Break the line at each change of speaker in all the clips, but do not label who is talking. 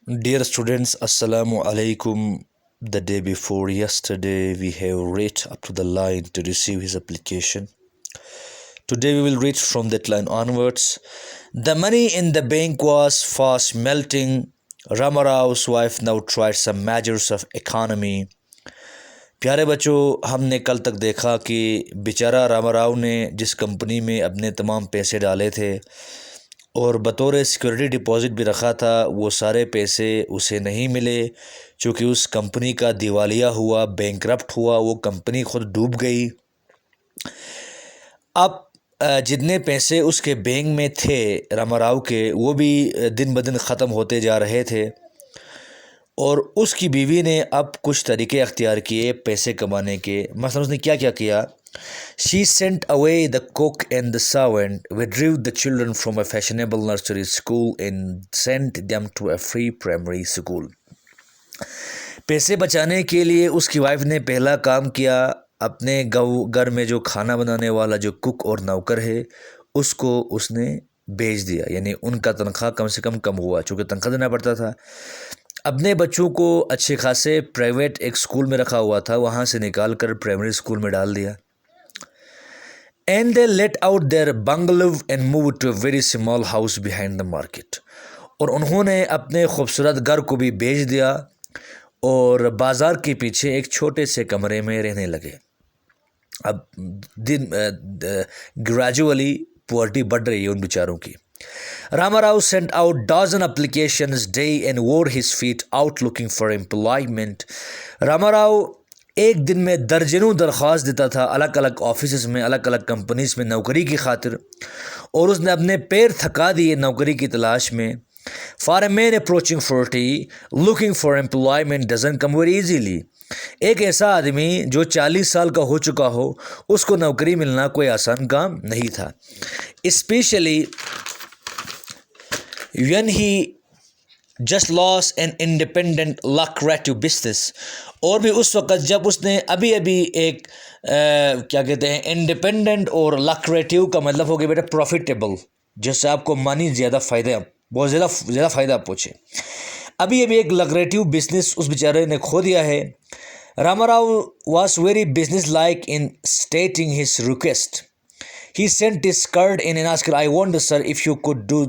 Dear students, Assalamu alaikum. The day before yesterday, we have read up to the line to receive his application. Today, we will read from that line onwards. The money in the bank was fast melting. Ramarao's wife now tried some measures of economy. प्यारे बच्चों, हमने कल तक देखा कि बेचारा रामाराव ने जिस कंपनी में अपने तमाम पैसे डाले थे और बतौर सिक्योरिटी डिपॉज़िट भी रखा था, वो सारे पैसे उसे नहीं मिले चूँकि उस कंपनी का दिवालिया हुआ, बैंकरप्ट हुआ, वो कंपनी खुद डूब गई। अब जितने पैसे उसके बैंक में थे रामाराव के, वो भी दिन ब दिन ख़त्म होते जा रहे थे और उसकी बीवी ने अब कुछ तरीके अख्तियार किए पैसे कमाने के। मसलन उसने क्या क्या किया। She sent away the cook and the servant, withdrew the children from a fashionable nursery school and sent them to a free primary school. पैसे बचाने के लिए उसकी वाइफ ने पहला काम किया, अपने घर में जो खाना बनाने वाला जो कुक और नौकर है उसको उसने भेज दिया, यानी उनका तनख्वाह कम से कम हुआ चूँकि तनख्वाह देना पड़ता था। अपने बच्चों को अच्छे खासे प्राइवेट एक स्कूल में रखा हुआ था, वहाँ से निकाल कर प्राइमरी स्कूल में डाल दिया। And they let out their bungalow and moved to a very small house behind the market. और उन्होंने अपने खूबसूरत घर को भी बेच दिया और बाज़ार के पीछे एक छोटे से कमरे में रहने लगे। अब दिन ग्रेजुअली पॉवर्टी बढ़ रही है उन बेचारों की। Ramarao sent out dozen applications day and wore his feet out looking for employment. Ramarao एक दिन में दर्जनों दरख्वास्त देता था अलग अलग ऑफिस में, अलग अलग कंपनीज में नौकरी की खातिर, और उसने अपने पैर थका दिए नौकरी की तलाश में। For a man approaching 40, looking for employment doesn't come very easily. एक ऐसा आदमी जो 40 साल का हो चुका हो, उसको नौकरी मिलना कोई आसान काम नहीं था। Especially when he just lost an independent lucrative business, और भी उस वक़्त जब उसने अभी एक क्या कहते हैं इंडिपेंडेंट, और लक्रेटिव का मतलब हो गया बेटा प्रॉफिटेबल, जिससे आपको मनी ज़्यादा फ़ायदा, बहुत ज़्यादा फ़ायदा पहुँचे। अभी एक लक्रेटिव बिजनेस उस बेचारे ने खो दिया है। Rama Rao was very business-like in stating his request. He sent his card in and asked, I wonder, sir, if you could do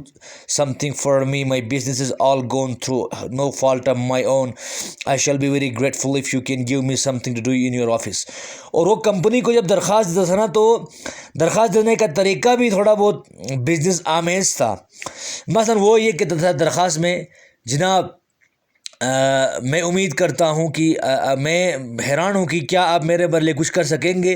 something for me. My business is all gone through no fault of my own. I shall be very grateful if you can give me something to do in your office. और वो company को जब दरख्वास्त देता था ना, तो दरख्वास्त देने का तरीका भी थोड़ा बहुत बिजनेस आमेज था। मसलन वो ये कहता था दरख्वास्त में, जनाब मैं उम्मीद करता हूँ कि मैं हैरान हूँ कि क्या आप मेरे बदले कुछ कर सकेंगे।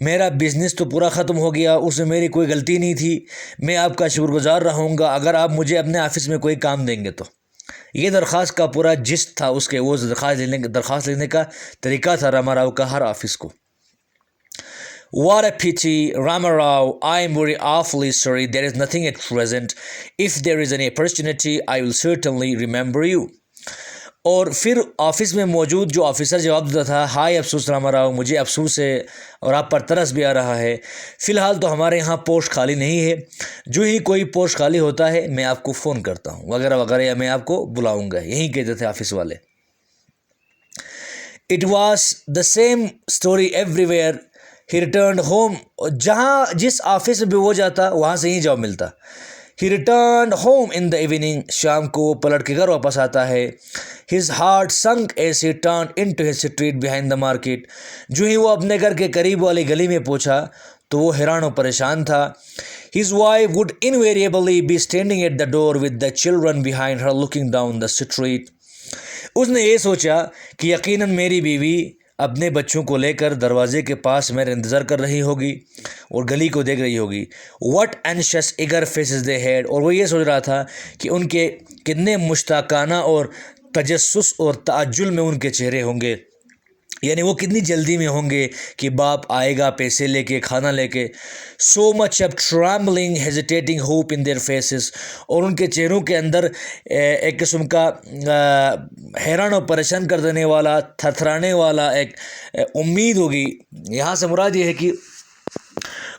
मेरा बिज़नेस तो पूरा ख़त्म हो गया, उसमें मेरी कोई गलती नहीं थी। मैं आपका शुक्रगुज़ार रहूँगा अगर आप मुझे अपने ऑफिस में कोई काम देंगे तो। ये दरख्वास्त का पूरा जिस्ट था उसके, वो दरख्वास्त लेने का तरीका था रामाराव का हर ऑफिस को। What a pity, Ramarao. I am very awfully sorry. There is nothing at present. If there is any opportunity, I will certainly remember you. और फिर ऑफिस में मौजूद जो ऑफिसर जवाब देता था, हाय अफसोस रामाराव, मुझे अफसोस है और आप पर तरस भी आ रहा है। फ़िलहाल तो हमारे यहाँ पोस्ट खाली नहीं है, जो ही कोई पोस्ट खाली होता है मैं आपको फ़ोन करता हूँ वगैरह वगैरह, या मैं आपको बुलाऊँगा, यही कहते थे ऑफिस वाले। It was the same story everywhere. He return home, जहाँ जिस ऑफिस में भी वो जाता वहाँ से ही जॉब मिलता। He returned home in the evening. शाम को पलट के घर वापस आता है। His heart sunk as he turned into his street behind the market. जो ही वो अपने घर के करीब वाली गली में पहुंचा तो वो हैरान और परेशान था। His wife would invariably be standing at the door with the children behind her looking down the street. उसने ये सोचा कि यकीनन मेरी बीवी अपने बच्चों को लेकर दरवाजे के पास मेरा इंतज़ार कर रही होगी और गली को देख रही होगी। What anxious eager faces they had, और वो ये सोच रहा था कि उनके कितने मुश्ताकाना और तजस्सुस और ताज्जुल में उनके चेहरे होंगे, यानी वो कितनी जल्दी में होंगे कि बाप आएगा पैसे लेके, खाना लेके। So much of trembling, hesitating hope in their faces, और उनके चेहरों के अंदर एक किस्म का हैरान और परेशान कर देने वाला, थरथराने वाला एक उम्मीद होगी। यहाँ से मुराद ये है कि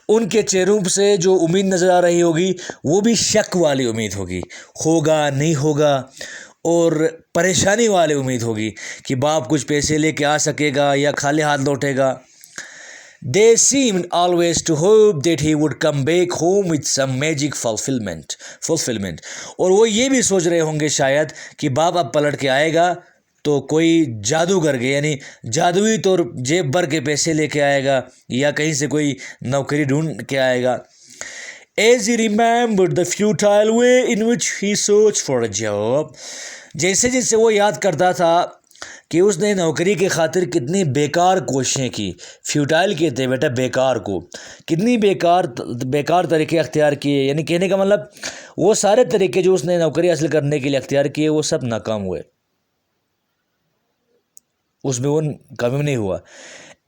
उनके चेहरों से जो उम्मीद नज़र आ रही होगी वो भी शक वाली उम्मीद होगी, होगा नहीं होगा। और परेशानी वाली उम्मीद होगी कि बाप कुछ पैसे लेके आ सकेगा या खाली हाथ लौटेगा। They seemed always to hope that he would come back home with some magic fulfillment. और वो ये भी सोच रहे होंगे शायद कि बाप अब पलट के आएगा तो कोई जादू करके, यानी जादुई तौर जेब भर के पैसे लेके आएगा या कहीं से कोई नौकरी ढूंढ के आएगा। As he remembered the futile way in which he searched for a job, जैसे जैसे वो याद करता था कि उसने नौकरी के खातिर कितनी बेकार कोशिशें की। फ्यूटाइल कहते हैं बेटा बेकार को, कितनी बेकार तरीके अख्तियार किए, यानी कहने का मतलब वो सारे तरीके जो उसने नौकरी हासिल करने के लिए अख्तियार किए वो सब नाकाम हुए, उसमें वो कामयाब नहीं हुआ।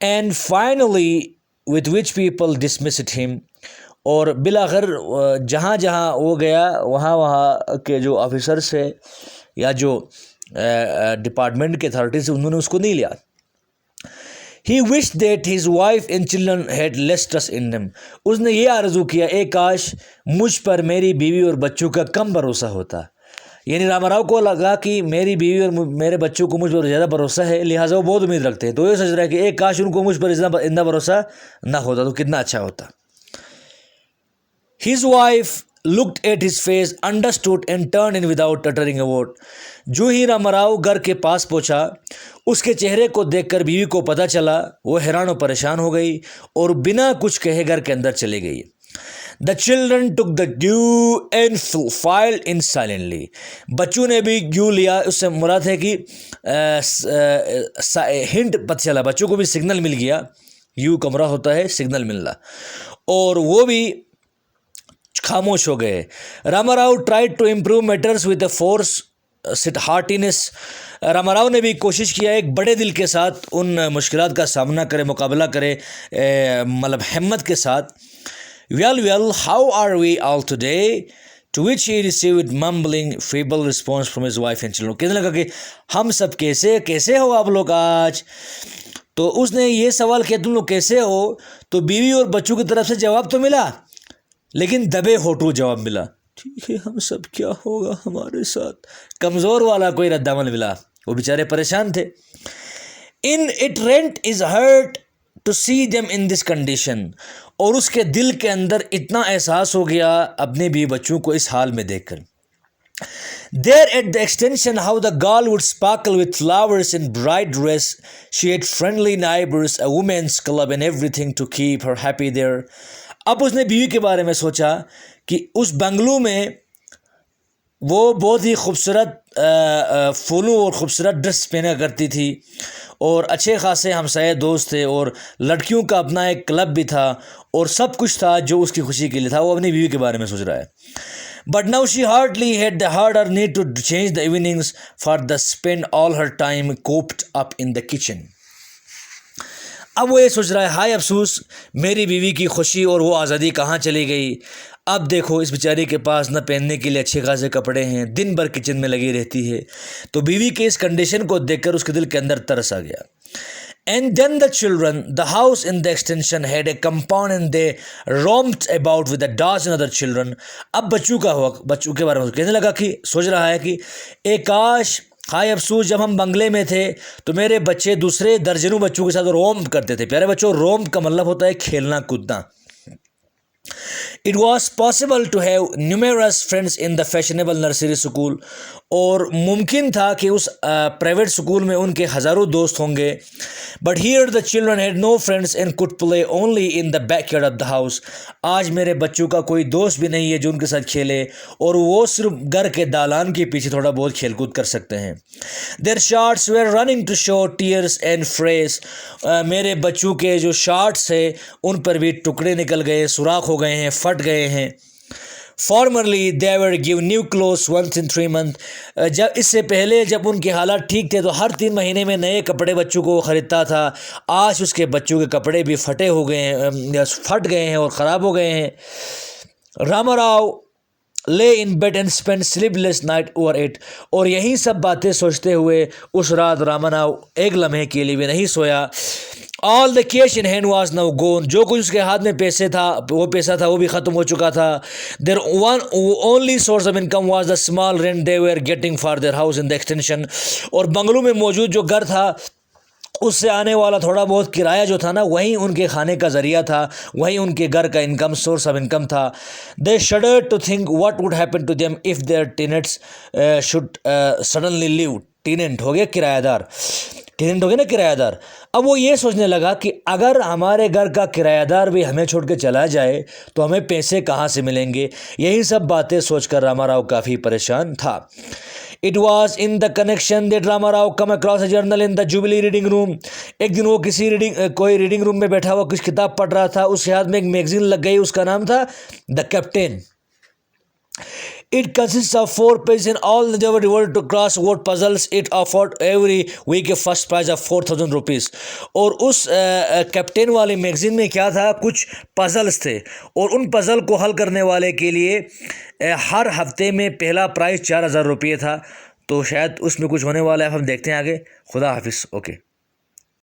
And finally with which people dismissed him, और बिलाखिर जहाँ जहाँ वो गया वहाँ के जो ऑफिसर्स है या जो डिपार्टमेंट के अथॉरिटीज उन्होंने उसको नहीं लिया। He wished that his wife and children had less trust in him. उसने ये आरज़ू किया, एक काश मुझ पर मेरी बीवी और बच्चों का कम भरोसा होता। यानी रामाराव को लगा कि मेरी बीवी और मेरे बच्चों को मुझ पर ज़्यादा भरोसा है, लिहाजा वो बहुत उम्मीद रखते हैं। तो ये सोच रहा है कि एक काश उनको मुझ पर इतना भरोसा ना होता तो कितना अच्छा होता। His wife looked at his face, understood and turned in without uttering a word. जो ही रामाराव घर के पास पहुंचा, उसके चेहरे को देखकर बीवी को पता चला, वो हैरान और परेशान हो गई और बिना कुछ कहे घर के अंदर चली गई। The children took the glue and filed in silently. बच्चों ने भी ग्यू लिया, उससे मुराद है कि हिंट पता चला, बच्चों को भी सिग्नल मिल गया। यू कमरा होता है सिग्नल मिलना, और वो भी खामोश हो गए। Ramarao tried to improve matters with a force heartiness. Ramarao ने भी कोशिश किया एक बड़े दिल के साथ उन मुश्किलात का सामना करे, मुकाबला करे, मतलब हिम्मत के साथ। well, how are we all today? To which he received mumbling feeble response from his wife and children. कहने लगा कि हम सब कैसे हो आप लोग आज? तो उसने ये सवाल किया तुम लोग कैसे हो, तो बीवी और बच्चों की तरफ से जवाब तो मिला, लेकिन दबे होठों जवाब मिला, ठीक है हम सब, क्या होगा हमारे साथ। कमज़ोर वाला कोई रद्दामल मिला, वो बेचारे परेशान थे। In it rent is hurt to see them in this condition, और उसके दिल के अंदर इतना एहसास हो गया अपने बीवी बच्चों को इस हाल में देखकर। There at the extension, how the girl would sparkle with flowers in bright dress. She had friendly neighbors, a women's club and everything to keep her happy there. अब उसने बीवी के बारे में सोचा कि उस बंगलो में वो बहुत ही खूबसूरत फूलों और ख़ूबसूरत ड्रेस पहना करती थी, और अच्छे खासे हमसाये दोस्त थे, और लड़कियों का अपना एक क्लब भी था, और सब कुछ था जो उसकी खुशी के लिए था। वो अपनी बीवी के बारे में सोच रहा है। But now she hardly had the harder need to change the evenings for the spend all her time cooped up in the kitchen. अब वो ये सोच रहा है, हाय अफसोस मेरी बीवी की खुशी और वो आज़ादी कहाँ चली गई। अब देखो इस बेचारी के पास न पहनने के लिए अच्छे खासे कपड़े हैं, दिन भर किचन में लगी रहती है। तो बीवी के इस कंडीशन को देखकर उसके दिल के अंदर तरस आ गया। And then the children, the house in the extension had a compound and they roamed about with a dozen other children. अब बच्चों के बारे में कहने लगा कि सोच रहा है कि एक काश, हाय अफसोस जब हम बंगले में थे तो मेरे बच्चे दूसरे दर्जनों बच्चों के साथ रोम करते थे। प्यारे बच्चों, रोम का मतलब होता है खेलना कूदना। It was possible to have numerous friends in the fashionable nursery school. और मुमकिन था कि उस प्राइवेट स्कूल में उनके हज़ारों दोस्त होंगे। But here the children had no friends and could play only in the backyard of the house. आज मेरे बच्चों का कोई दोस्त भी नहीं है जो उनके साथ खेले, और वो सिर्फ घर के दालान के पीछे थोड़ा बहुत खेलकूद कर सकते हैं। Their shorts were running to show tears and frays. मेरे बच्चों के जो शॉर्ट्स है उन पर भी टुकड़े निकल गए, सुराख हो गए हैं, फट गए हैं। Formerly they were given new clothes once in 3 months. जब इससे पहले जब उनके हालात ठीक थे तो हर 3 महीने में नए कपड़े बच्चों को ख़रीदता था। आज उसके बच्चों के कपड़े भी फट गए हैं और ख़राब हो गए हैं। रामाराव ले in bed and spend sleepless night over it. और यही सब बातें सोचते हुए उस रात रामाराव एक लम्हे के लिए भी नहीं सोया। All the cash in hand was now gone, जो कुछ उसके हाथ में पैसा था वो भी ख़त्म हो चुका था। Their one only source of income was the small rent they were getting for their house in the extension, और बंगलों में मौजूद जो घर था उससे आने वाला थोड़ा बहुत किराया जो था ना, वही उनके खाने का ज़रिया था, वही उनके घर का इनकम, सोर्स ऑफ इनकम था। They shuddered to think what would happen to them if their tenants should suddenly leave. Tenant हो गया किराएदार, टेनेंट हो गया ना किराएदार। अब वो ये सोचने लगा कि अगर हमारे घर का किराएदार भी हमें छोड़ के चला जाए तो हमें पैसे कहाँ से मिलेंगे। यही सब बातें सोचकर रामाराव काफ़ी परेशान था। It was in the connection that Ramarao come across a journal in the Jubilee reading room. एक दिन वो कोई रीडिंग रूम में बैठा हुआ कुछ किताब पढ़ रहा था, उसके हाथ में एक मैगजीन लग गई, उसका नाम था the captain. It consists of 4 pages and all they were devoted to crossword puzzles. It offered every week a first prize of 4,000 rupees. और उस कैप्टन वाली मैगजीन में क्या था, कुछ पजल्स थे, और उन पजल को हल करने वाले के लिए हर हफ्ते में पहला प्राइज़ 4,000 रुपये था। तो शायद उसमें कुछ होने वाला है, हम देखते हैं आगे। खुदा हाफिज़। ओके।